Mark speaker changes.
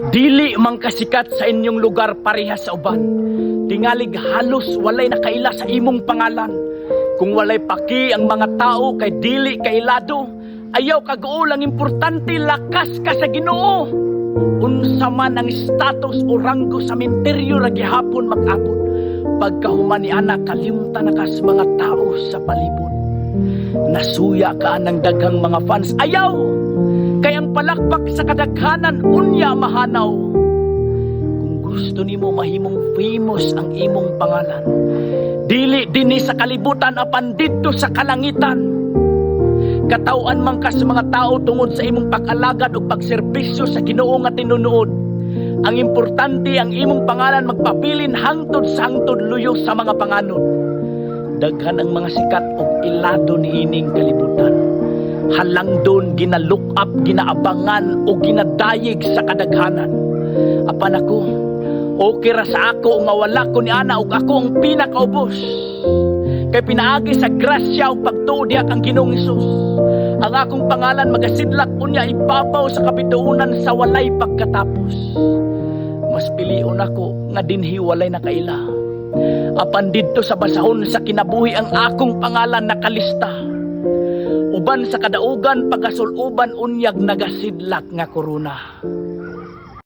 Speaker 1: Dili man kasikat sa inyong lugar parehas sa uban. Tingalig halos walay nakaila sa imong pangalan. Kung walay paki ang mga tao kay dili kailado, ayaw kag-ulang importante lakas ka sa Ginoo. Unsa man ang status o ranggo sa menteryo ra gihapon mag-abot. Pagkahuman ni anak kalimtan na kas mga tao sa palibot. Nasuya ka ng daghang mga fans, ayaw! Kayang palakpak sa kadaghanan unya mahanaw. Kung gusto nimo mahimong famous ang imong pangalan, dili dinhi sa kalibutan apan didto sa kalangitan. Katawan man ka sa mga tao tungod sa imong pag-alagad o pagserbisyo sa Ginoo nga tinunood. Ang importante ang imong pangalan magpabilin hangtod sa hangtod luyo sa mga panganod. Daghan ang mga sikat og ilado niining kalibutan. Halang doon ginalook up, ginaabangan o ginadayig sa kadaghanan. Apan ako, okay ra sa ako nga wala ko ni ana ug ako ang pinakaubos. Kay pinaagi sa grasya ug pagtuo diha kang Ginoong Hesus. Ang akong pangalan magasidlak unya ibabaw sa kabituunan sa walay pagkatapos. Mas pilion ako nga dinhi walay nakaila. Apan didto sa basahon sa kinabuhi ang akong pangalan nakalista. Uban sa kadaugan pagasuluban unyag nagasidlak nga korona.